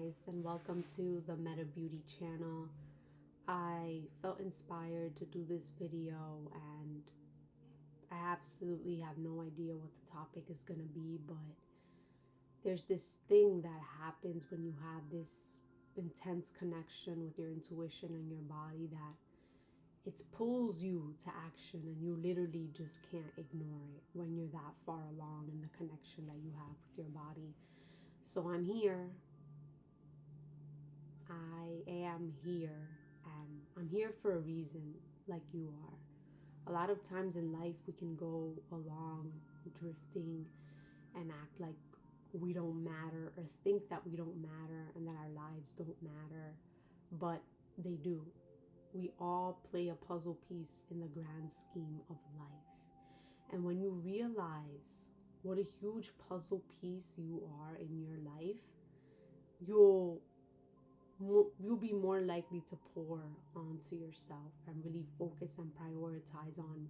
guys, and welcome to the Meta Beauty channel. I felt inspired to do this video, and I absolutely have no idea what the topic is going to be, but there's this thing that happens when you have this intense connection with your intuition and your body that it pulls you to action, and you literally just can't ignore it when you're that far along in the connection that you have with your body. So I'm here. I am here, and I'm here for a reason, like you are. A lot of times in life, we can go along drifting and act like we don't matter, or think that we don't matter and that our lives don't matter, but they do. We all play a puzzle piece in the grand scheme of life. And when you realize what a huge puzzle piece you are in your life, you'll be more likely to pour onto yourself and really focus and prioritize on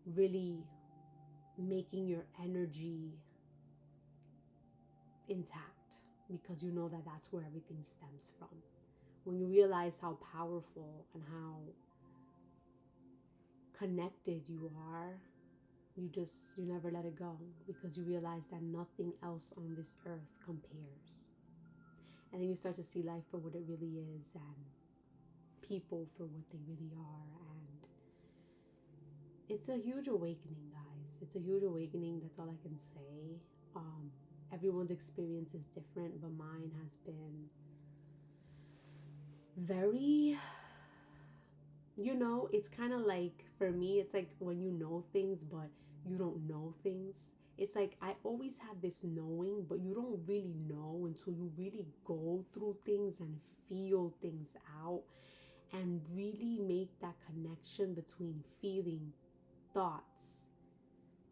really making your energy intact, because you know that that's where everything stems from. When you realize how powerful and how connected you are, you never let it go, because you realize that nothing else on this earth compares. And then you start to see life for what it really is, and people for what they really are. And it's a huge awakening, guys. It's a huge awakening. That's all I can say. Everyone's experience is different, but mine has been very, it's kind of like, for me, it's like when you know things, but you don't know things. It's like I always had this knowing, but you don't really know until you really go through things and feel things out and really make that connection between feeling, thoughts,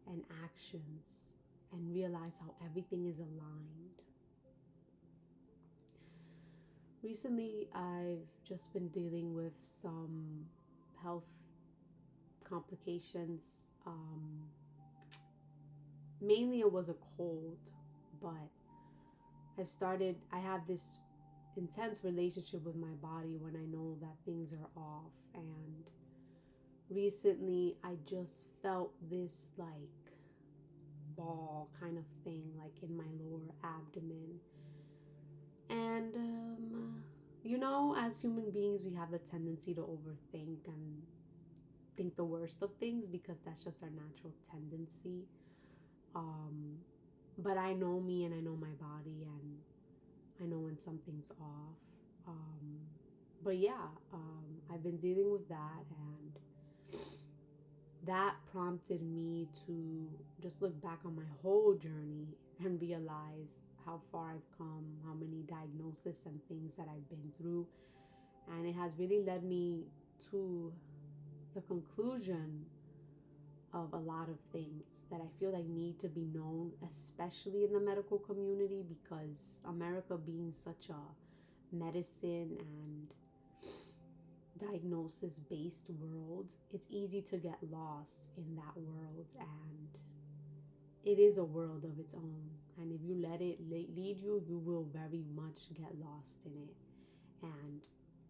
and actions, and realize how everything is aligned. Recently, I've just been dealing with some health complications. Mainly it was a cold, but I have this intense relationship with my body when I know that things are off. And recently I just felt this like ball kind of thing, like in my lower abdomen. And, as human beings, we have the tendency to overthink and think the worst of things, because that's just our natural tendency. But I know me, and I know my body, and I know when something's off. But yeah, I've been dealing with that, and that prompted me to just look back on my whole journey and realize how far I've come, how many diagnoses and things that I've been through. And it has really led me to the conclusion of a lot of things that I feel like need to be known, especially in the medical community, because America being such a medicine and diagnosis based world, it's easy to get lost in that world, and it is a world of its own. And if you let it lead you, you will very much get lost in it. And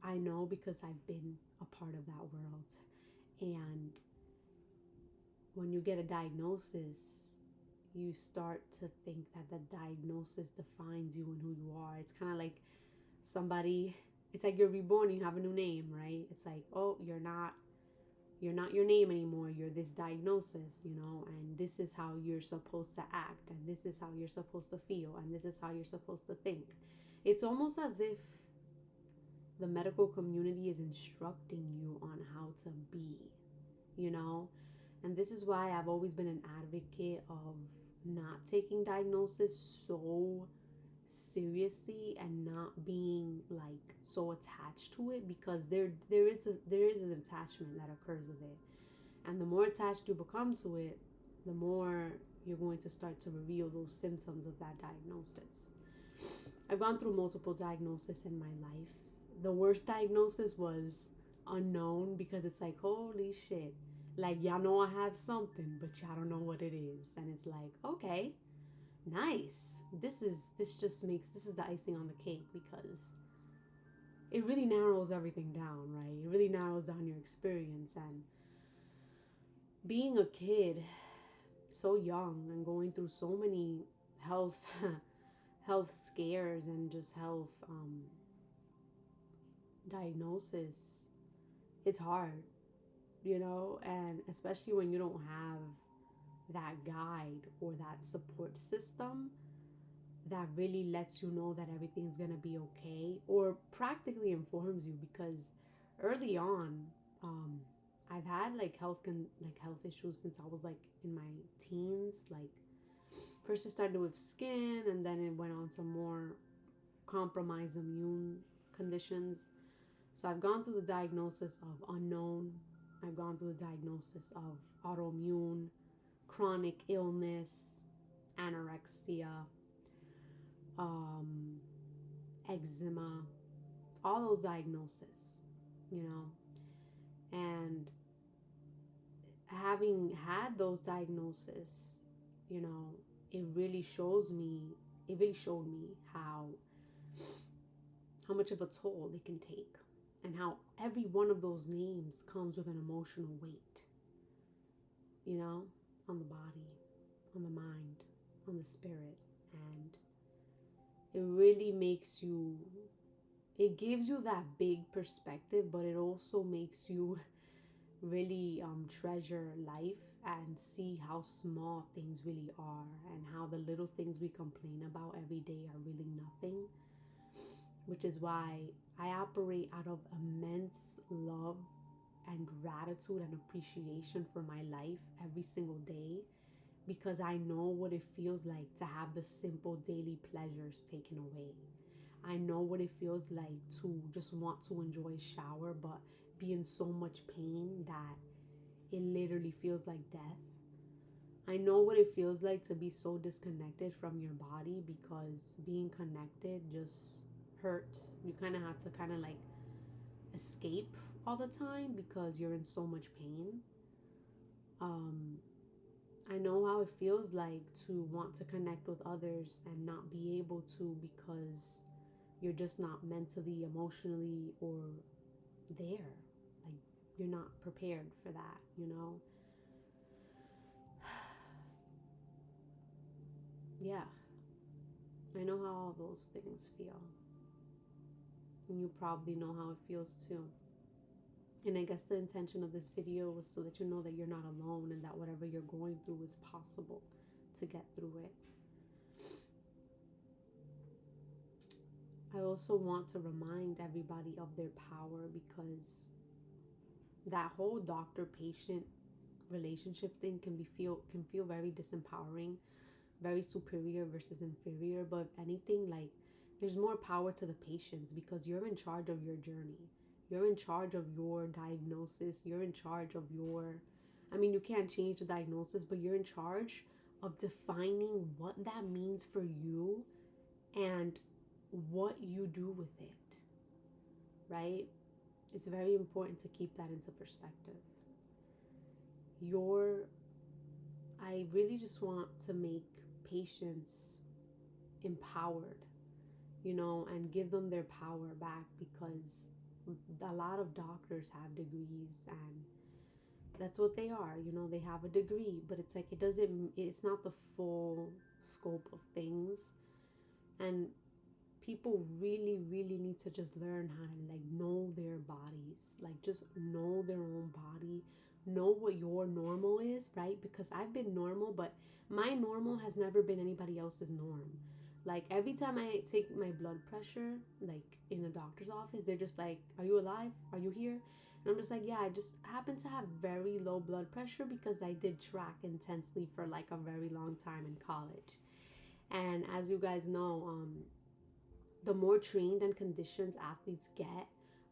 I know, because I've been a part of that world. And when you get a diagnosis, you start to think that the diagnosis defines you and who you are. It's kind of like it's like you're reborn, you have a new name, right? It's like, oh, you're not your name anymore. You're this diagnosis, and this is how you're supposed to act, and this is how you're supposed to feel, and this is how you're supposed to think. It's almost as if the medical community is instructing you on how to be, and this is why I've always been an advocate of not taking diagnosis so seriously and not being like so attached to it, because there is an attachment that occurs with it. And the more attached you become to it, the more you're going to start to reveal those symptoms of that diagnosis. I've gone through multiple diagnoses in my life. The worst diagnosis was unknown, because it's like, holy shit, like, y'all know I have something, but y'all don't know what it is. And it's like, okay, nice. This just makes, this is the icing on the cake, because it really narrows everything down, right? It really narrows down your experience. And being a kid so young and going through so many health health scares and just health diagnosis, it's hard, and especially when you don't have that guide or that support system that really lets you know that everything's gonna be okay, or practically informs you. Because early on, um, I've had like health issues since I was like in my teens. Like first it started with skin, and then it went on to more compromised immune conditions. So I've gone through the diagnosis of unknown. I've gone through the diagnosis of autoimmune, chronic illness, anorexia, um, eczema, all those diagnoses, you know. And having had those diagnoses, you know, it really shows me, it really showed me how much of a toll they can take, and how every one of those names comes with an emotional weight, on the body, on the mind, on the spirit. And it really makes you, it gives you that big perspective, but it also makes you really treasure life and see how small things really are, and how the little things we complain about every day are really nothing. Which is why I operate out of immense love and gratitude and appreciation for my life every single day, because I know what it feels like to have the simple daily pleasures taken away. I know what it feels like to just want to enjoy a shower but be in so much pain that it literally feels like death. I know what it feels like to be so disconnected from your body, because being connected just hurts. You kind of have to kind of like escape all the time because you're in so much pain. I know how it feels like to want to connect with others and not be able to, because you're just not mentally, emotionally, or there. Like, you're not prepared for that. Yeah, I know how all those things feel. And you probably know how it feels too. And I guess the intention of this video was so that you know that you're not alone, and that whatever you're going through is possible to get through it. I also want to remind everybody of their power, because that whole doctor-patient relationship thing can feel very disempowering, very superior versus inferior. But if anything, like, there's more power to the patients, because you're in charge of your journey. You're in charge of your diagnosis. You're in charge of you can't change the diagnosis, but you're in charge of defining what that means for you and what you do with it, right? It's very important to keep that into perspective. I really just want to make patients empowered, and give them their power back, because a lot of doctors have degrees, and that's what they are. They have a degree, but it's like it's not the full scope of things. And people really, really need to just learn how to like know their bodies, like just know their own body, know what your normal is, right? Because I've been normal, but my normal has never been anybody else's norm. Like every time I take my blood pressure, like in a doctor's office, they're just like, "Are you alive? Are you here?" And I'm just like, "Yeah, I just happen to have very low blood pressure because I did track intensely for like a very long time in college." And as you guys know, the more trained and conditioned athletes get,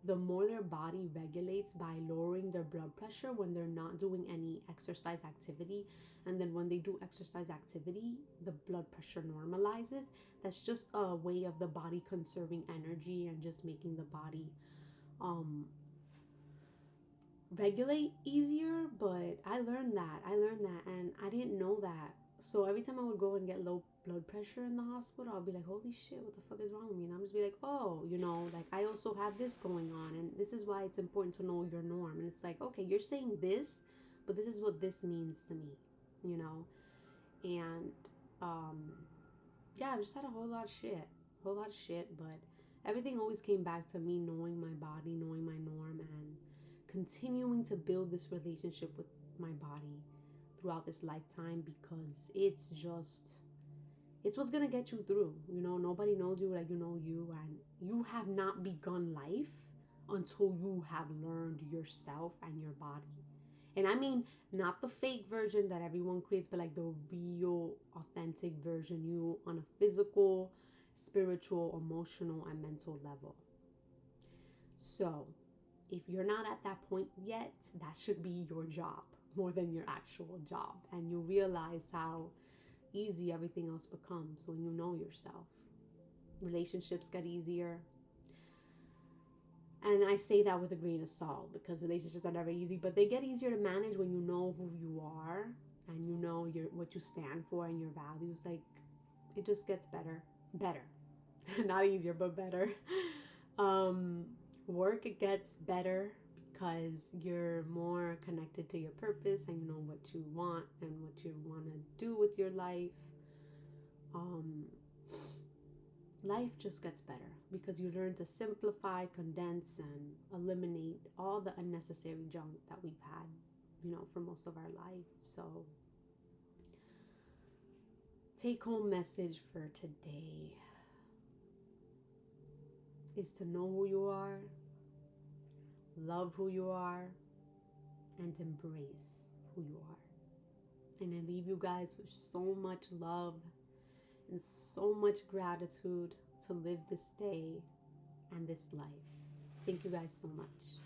the more their body regulates by lowering their blood pressure when they're not doing any exercise activity. And then when they do exercise activity, the blood pressure normalizes. That's just a way of the body conserving energy and just making the body regulate easier. But I learned that, and I didn't know that So every time I would go and get low blood pressure in the hospital, I'll be like, holy shit, what the fuck is wrong with me? And I'm just be like, oh, like I also have this going on. And this is why it's important to know your norm. And it's like, okay, you're saying this, but this is what this means to me, you know? And yeah, I just had a whole lot of shit, but everything always came back to me knowing my body, knowing my norm, and continuing to build this relationship with my body throughout this lifetime, because it's what's gonna get you through. Nobody knows you like you know you, and you have not begun life until you have learned yourself and your body. And I mean, not the fake version that everyone creates, but like the real, authentic version, you on a physical, spiritual, emotional, and mental level. So, if you're not at that point yet, that should be your job more than your actual job. And you realize how easy everything else becomes when you know yourself. Relationships get easier. And I say that with a grain of salt, because relationships are never easy, but they get easier to manage when you know who you are and you know what you stand for and your values. Like, it just gets better. Not easier, but better. Work, it gets better because you're more connected to your purpose and you know what you want and what you want to do with your life. Life just gets better because you learn to simplify, condense, and eliminate all the unnecessary junk that we've had, for most of our life. So, take home message for today is to know who you are, love who you are, and embrace who you are. And I leave you guys with so much love and so much gratitude to live this day and this life. Thank you guys so much.